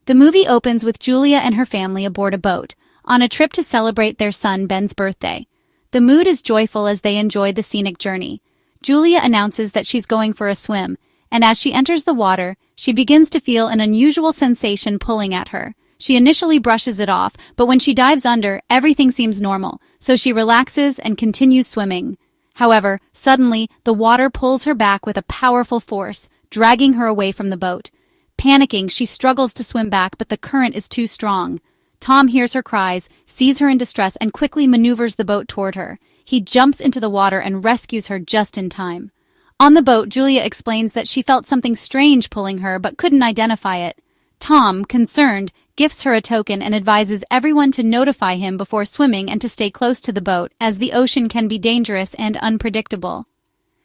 The movie opens with Julia and her family aboard a boat, on a trip to celebrate their son Ben's birthday. The mood is joyful as they enjoy the scenic journey. Julia announces that she's going for a swim, and as she enters the water, she begins to feel an unusual sensation pulling at her. She initially brushes it off, but when she dives under, everything seems normal, so she relaxes and continues swimming. However, suddenly, the water pulls her back with a powerful force, dragging her away from the boat. Panicking, she struggles to swim back, but the current is too strong. Tom hears her cries, sees her in distress, and quickly maneuvers the boat toward her. He jumps into the water and rescues her just in time. On the boat, Julia explains that she felt something strange pulling her but couldn't identify it. Tom, concerned, gifts her a token and advises everyone to notify him before swimming and to stay close to the boat, as the ocean can be dangerous and unpredictable.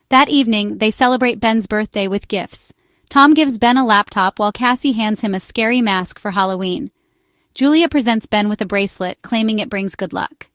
That evening, they celebrate Ben's birthday with gifts. Tom gives Ben a laptop while Cassie hands him a scary mask for Halloween. Julia presents Ben with a bracelet, claiming it brings good luck.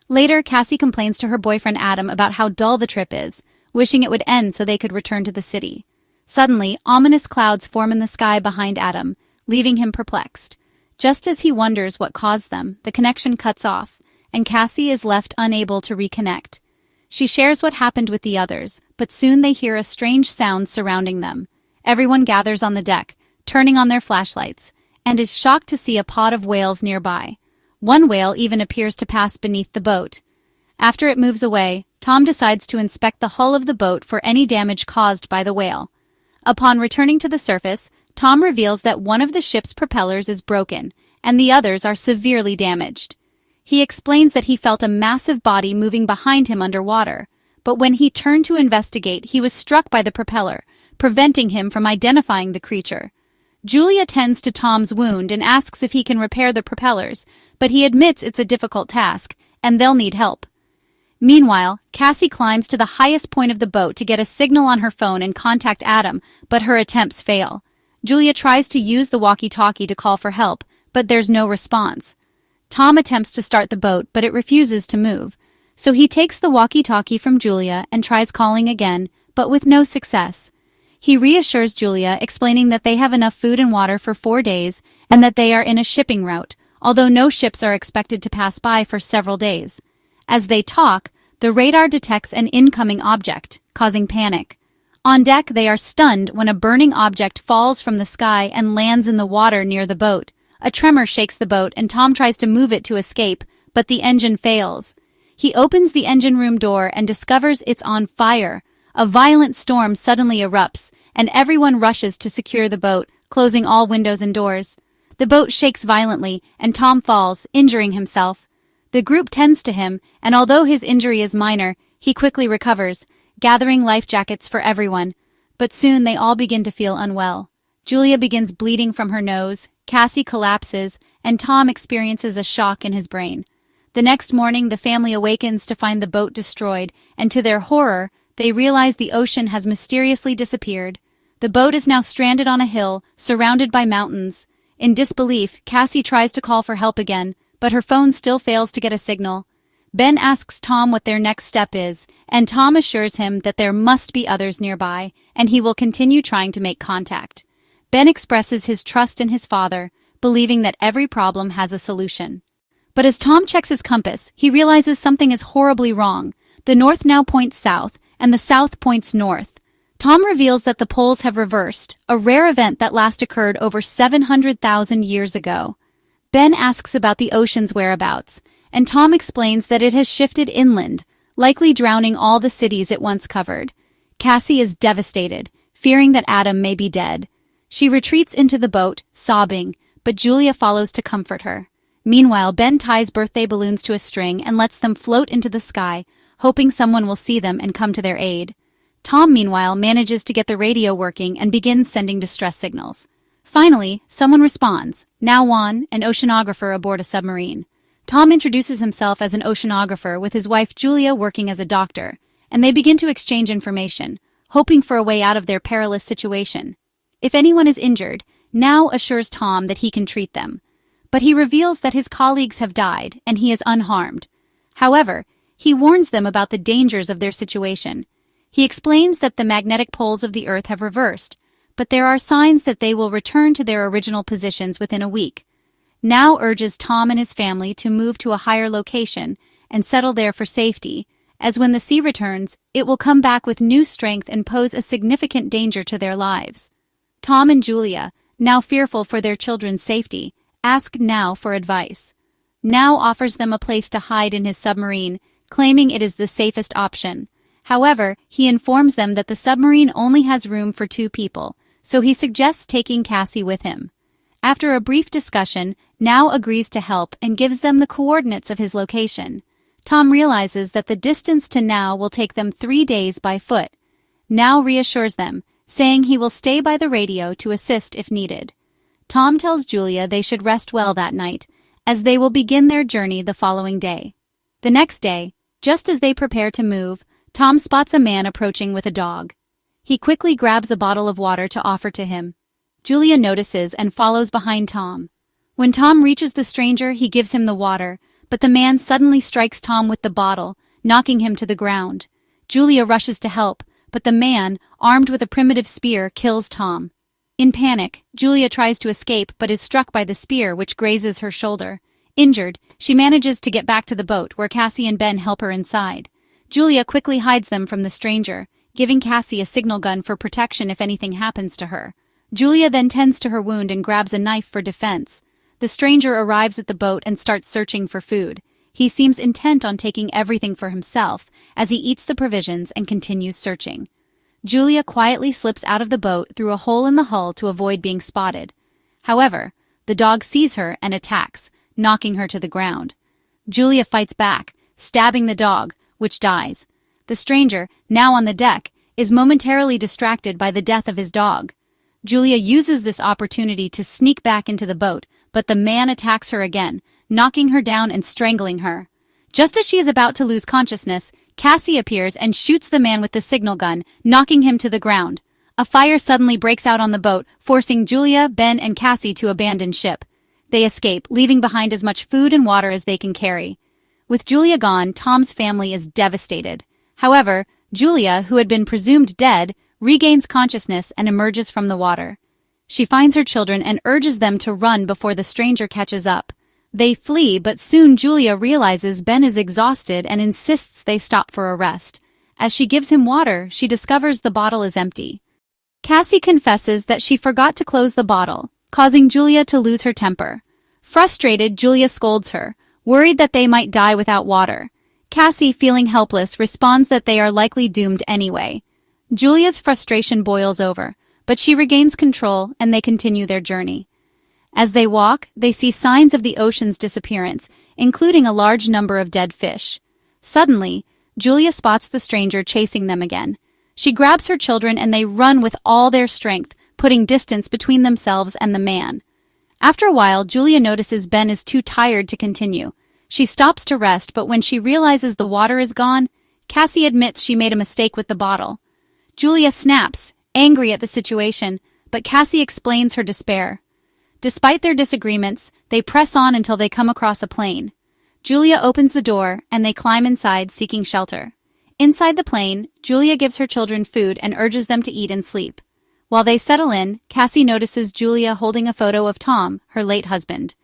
Later, Cassie complains to her boyfriend Adam about how dull the trip is, wishing it would end so they could return to the city. Suddenly, ominous clouds form in the sky behind Adam, leaving him perplexed. Just as he wonders what caused them, the connection cuts off, and Cassie is left unable to reconnect. She shares what happened with the others, but soon they hear a strange sound surrounding them. Everyone gathers on the deck, turning on their flashlights, and is shocked to see a pod of whales nearby. One whale even appears to pass beneath the boat. After it moves away, Tom decides to inspect the hull of the boat for any damage caused by the whale. Upon returning to the surface, Tom reveals that one of the ship's propellers is broken, and the others are severely damaged. He explains that he felt a massive body moving behind him underwater, but when he turned to investigate, he was struck by the propeller, preventing him from identifying the creature. Julia tends to Tom's wound and asks if he can repair the propellers, but he admits it's a difficult task, and they'll need help. Meanwhile, Cassie climbs to the highest point of the boat to get a signal on her phone and contact Adam, but her attempts fail. Julia tries to use the walkie-talkie to call for help, but there's no response. Tom attempts to start the boat, but it refuses to move, so he takes the walkie-talkie from Julia and tries calling again, but with no success. He reassures Julia, explaining that they have enough food and water for 4 days and that they are in a shipping route, although no ships are expected to pass by for several days. As they talk, the radar detects an incoming object, causing panic. On deck, they are stunned when a burning object falls from the sky and lands in the water near the boat. A tremor shakes the boat and Tom tries to move it to escape, but the engine fails. He opens the engine room door and discovers it's on fire. A violent storm suddenly erupts, and everyone rushes to secure the boat, closing all windows and doors. The boat shakes violently, and Tom falls, injuring himself. The group tends to him, and although his injury is minor, he quickly recovers, gathering life jackets for everyone. But soon they all begin to feel unwell. Julia begins bleeding from her nose, Cassie collapses, and Tom experiences a shock in his brain. The next morning, the family awakens to find the boat destroyed, and to their horror, they realize the ocean has mysteriously disappeared. The boat is now stranded on a hill, surrounded by mountains. In disbelief, Cassie tries to call for help again, but her phone still fails to get a signal. Ben asks Tom what their next step is, and Tom assures him that there must be others nearby, and he will continue trying to make contact. Ben expresses his trust in his father, believing that every problem has a solution. But as Tom checks his compass, he realizes something is horribly wrong. The north now points south, and the south points north. Tom reveals that the poles have reversed, a rare event that last occurred over 700,000 years ago. Ben asks about the ocean's whereabouts, and Tom explains that it has shifted inland, likely drowning all the cities it once covered. Cassie is devastated, fearing that Adam may be dead. She retreats into the boat, sobbing, but Julia follows to comfort her. Meanwhile, Ben ties birthday balloons to a string and lets them float into the sky, hoping someone will see them and come to their aid. Tom, meanwhile, manages to get the radio working and begins sending distress signals. Finally, someone responds, now Juan, an oceanographer aboard a submarine. Tom introduces himself as an oceanographer with his wife Julia working as a doctor, and they begin to exchange information, hoping for a way out of their perilous situation. If anyone is injured, Now assures Tom that he can treat them. But he reveals that his colleagues have died, and he is unharmed. However, he warns them about the dangers of their situation. He explains that the magnetic poles of the Earth have reversed, but there are signs that they will return to their original positions within a week. Now urges Tom and his family to move to a higher location and settle there for safety, as when the sea returns, it will come back with new strength and pose a significant danger to their lives. Tom and Julia, now fearful for their children's safety, ask Now for advice. Now offers them a place to hide in his submarine, claiming it is the safest option. However, he informs them that the submarine only has room for 2 people, so he suggests taking Cassie with him. After a brief discussion, Now agrees to help and gives them the coordinates of his location. Tom realizes that the distance to Now will take them 3 days by foot. Now reassures them, saying he will stay by the radio to assist if needed. Tom tells Julia they should rest well that night, as they will begin their journey the following day. The next day, just as they prepare to move, Tom spots a man approaching with a dog. He quickly grabs a bottle of water to offer to him. Julia notices and follows behind Tom. When Tom reaches the stranger, he gives him the water, but the man suddenly strikes Tom with the bottle, knocking him to the ground. Julia rushes to help, but the man, armed with a primitive spear, kills Tom. In panic, Julia tries to escape but is struck by the spear, which grazes her shoulder. Injured, she manages to get back to the boat, where Cassie and Ben help her inside. Julia quickly hides them from the stranger, giving Cassie a signal gun for protection if anything happens to her. Julia then tends to her wound and grabs a knife for defense. The stranger arrives at the boat and starts searching for food. He seems intent on taking everything for himself, as he eats the provisions and continues searching. Julia quietly slips out of the boat through a hole in the hull to avoid being spotted. However, the dog sees her and attacks, knocking her to the ground. Julia fights back, stabbing the dog, which dies. The stranger, now on the deck, is momentarily distracted by the death of his dog. Julia uses this opportunity to sneak back into the boat, but the man attacks her again, knocking her down and strangling her. Just as she is about to lose consciousness, Cassie appears and shoots the man with the signal gun, knocking him to the ground. A fire suddenly breaks out on the boat, forcing Julia, Ben, and Cassie to abandon ship. They escape, leaving behind as much food and water as they can carry. With Julia gone, Tom's family is devastated. However, Julia, who had been presumed dead, regains consciousness and emerges from the water. She finds her children and urges them to run before the stranger catches up. They flee, but soon Julia realizes Ben is exhausted and insists they stop for a rest. As she gives him water, she discovers the bottle is empty. Cassie confesses that she forgot to close the bottle, causing Julia to lose her temper. Frustrated, Julia scolds her, worried that they might die without water. Cassie, feeling helpless, responds that they are likely doomed anyway. Julia's frustration boils over, but she regains control and they continue their journey. As they walk, they see signs of the ocean's disappearance, including a large number of dead fish. Suddenly, Julia spots the stranger chasing them again. She grabs her children and they run with all their strength, putting distance between themselves and the man. After a while, Julia notices Ben is too tired to continue. She stops to rest, but when she realizes the water is gone, Cassie admits she made a mistake with the bottle. Julia snaps, angry at the situation, but Cassie explains her despair. Despite their disagreements, they press on until they come across a plane. Julia opens the door, and they climb inside, seeking shelter. Inside the plane, Julia gives her children food and urges them to eat and sleep. While they settle in, Cassie notices Julia holding a photo of Tom, her late husband.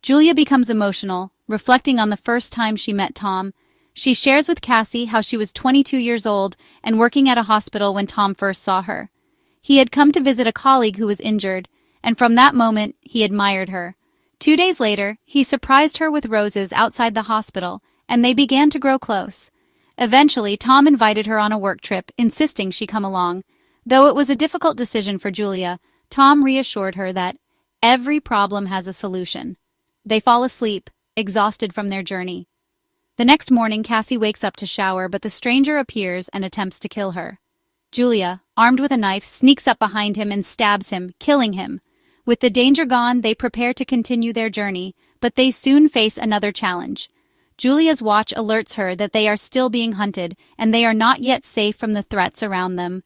Julia becomes emotional, reflecting on the first time she met Tom. She shares with Cassie how she was 22 years old and working at a hospital when Tom first saw her. He had come to visit a colleague who was injured, and from that moment, he admired her. 2 days later, he surprised her with roses outside the hospital, and they began to grow close. Eventually, Tom invited her on a work trip, insisting she come along. Though it was a difficult decision for Julia, Tom reassured her that every problem has a solution. They fall asleep, exhausted from their journey. The next morning, Cassie wakes up to shower, but the stranger appears and attempts to kill her. Julia, armed with a knife, sneaks up behind him and stabs him, killing him. With the danger gone, they prepare to continue their journey, but they soon face another challenge. Julia's watch alerts her that they are still being hunted, and they are not yet safe from the threats around them.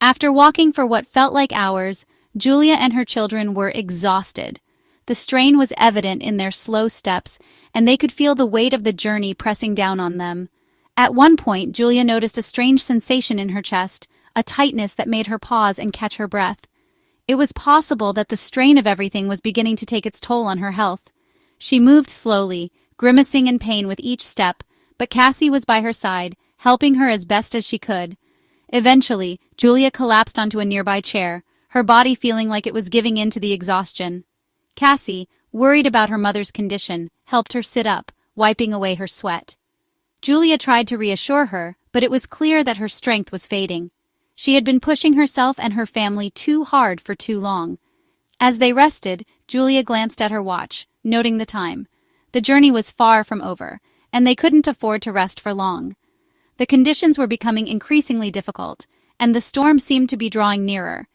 After walking for what felt like hours, Julia and her children were exhausted. The strain was evident in their slow steps, and they could feel the weight of the journey pressing down on them. At one point, Julia noticed a strange sensation in her chest, a tightness that made her pause and catch her breath. It was possible that the strain of everything was beginning to take its toll on her health. She moved slowly, grimacing in pain with each step, but Cassie was by her side, helping her as best as she could. Eventually, Julia collapsed onto a nearby chair, her body feeling like it was giving in to the exhaustion. Cassie, worried about her mother's condition, helped her sit up, wiping away her sweat. Julia tried to reassure her, but it was clear that her strength was fading. She had been pushing herself and her family too hard for too long. As they rested, Julia glanced at her watch, noting the time. The journey was far from over, and they couldn't afford to rest for long. The conditions were becoming increasingly difficult, and the storm seemed to be drawing nearer.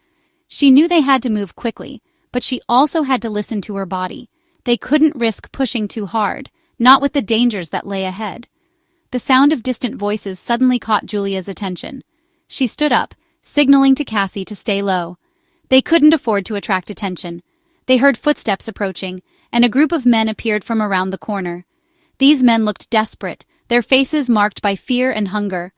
She knew they had to move quickly, but she also had to listen to her body. They couldn't risk pushing too hard, not with the dangers that lay ahead. The sound of distant voices suddenly caught Julia's attention. She stood up, signaling to Cassie to stay low. They couldn't afford to attract attention. They heard footsteps approaching, and a group of men appeared from around the corner. These men looked desperate, their faces marked by fear and hunger.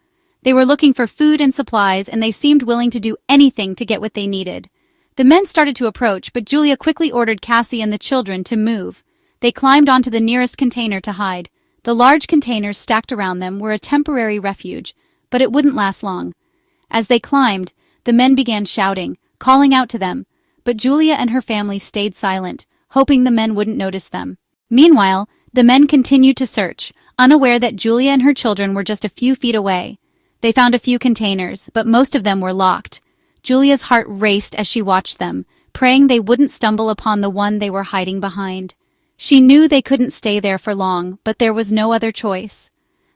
They were looking for food and supplies, and they seemed willing to do anything to get what they needed. The men started to approach, but Julia quickly ordered Cassie and the children to move. They climbed onto the nearest container to hide. The large containers stacked around them were a temporary refuge, but it wouldn't last long. As they climbed, the men began shouting, calling out to them, but Julia and her family stayed silent, hoping the men wouldn't notice them. Meanwhile, the men continued to search, unaware that Julia and her children were just a few feet away. They found a few containers, but most of them were locked. Julia's heart raced as she watched them, praying they wouldn't stumble upon the one they were hiding behind. She knew they couldn't stay there for long, but there was no other choice.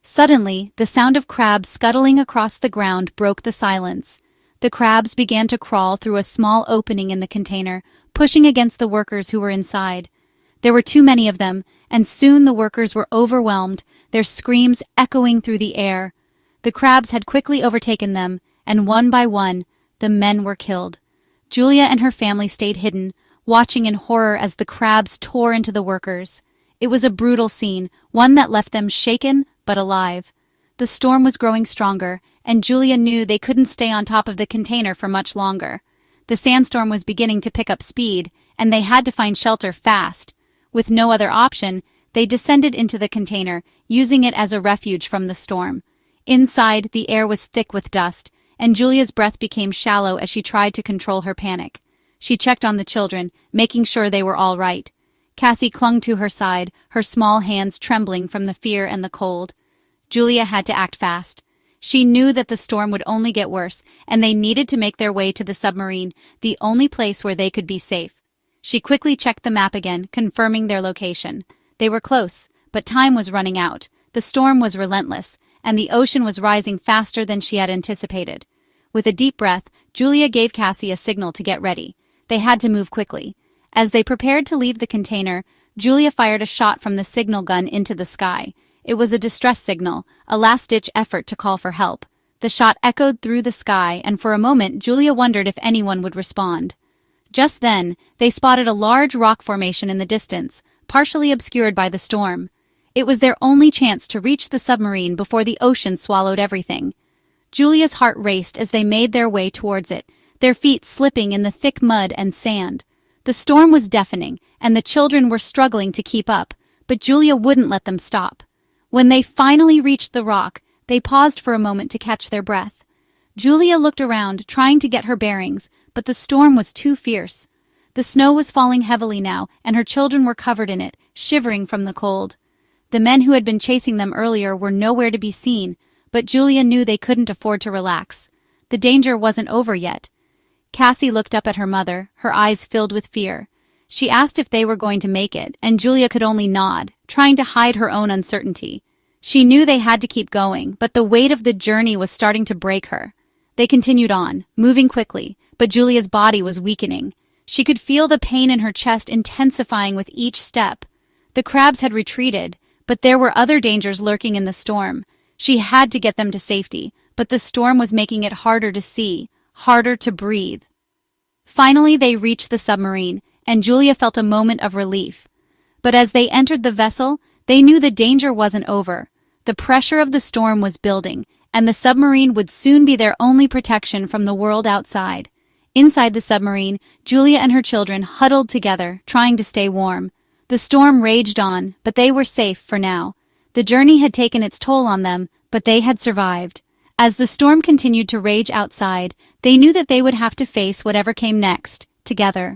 Suddenly, the sound of crabs scuttling across the ground broke the silence. The crabs began to crawl through a small opening in the container, pushing against the workers who were inside. There were too many of them, and soon the workers were overwhelmed, their screams echoing through the air. The crabs had quickly overtaken them, and one by one, the men were killed. Julia and her family stayed hidden, watching in horror as the crabs tore into the workers. It was a brutal scene, one that left them shaken but alive. The storm was growing stronger, and Julia knew they couldn't stay on top of the container for much longer. The sandstorm was beginning to pick up speed, and they had to find shelter fast. With no other option, they descended into the container, using it as a refuge from the storm. Inside, the air was thick with dust, and Julia's breath became shallow as she tried to control her panic. She checked on the children, making sure they were all right. Cassie clung to her side, her small hands trembling from the fear and the cold. Julia had to act fast. She knew that the storm would only get worse, and they needed to make their way to the submarine, the only place where they could be safe. She quickly checked the map again, confirming their location. They were close, but time was running out. The storm was relentless, and the ocean was rising faster than she had anticipated. With a deep breath, Julia gave Cassie a signal to get ready. They had to move quickly. As they prepared to leave the container, Julia fired a shot from the signal gun into the sky. It was a distress signal, a last-ditch effort to call for help. The shot echoed through the sky, and for a moment Julia wondered if anyone would respond. Just then, they spotted a large rock formation in the distance, partially obscured by the storm. It was their only chance to reach the submarine before the ocean swallowed everything. Julia's heart raced as they made their way towards it, their feet slipping in the thick mud and sand. The storm was deafening, and the children were struggling to keep up, but Julia wouldn't let them stop. When they finally reached the rock, they paused for a moment to catch their breath. Julia looked around, trying to get her bearings, but the storm was too fierce. The snow was falling heavily now, and her children were covered in it, shivering from the cold. The men who had been chasing them earlier were nowhere to be seen, but Julia knew they couldn't afford to relax. The danger wasn't over yet. Cassie looked up at her mother, her eyes filled with fear. She asked if they were going to make it, and Julia could only nod, trying to hide her own uncertainty. She knew they had to keep going, but the weight of the journey was starting to break her. They continued on, moving quickly, but Julia's body was weakening. She could feel the pain in her chest intensifying with each step. The crabs had retreated, but there were other dangers lurking in the storm. She had to get them to safety, but the storm was making it harder to see, harder to breathe. Finally, they reached the submarine, and Julia felt a moment of relief. But as they entered the vessel, they knew the danger wasn't over. The pressure of the storm was building, and the submarine would soon be their only protection from the world outside. Inside the submarine, Julia and her children huddled together, trying to stay warm. The storm raged on, but they were safe for now. The journey had taken its toll on them, but they had survived. As the storm continued to rage outside, they knew that they would have to face whatever came next, together.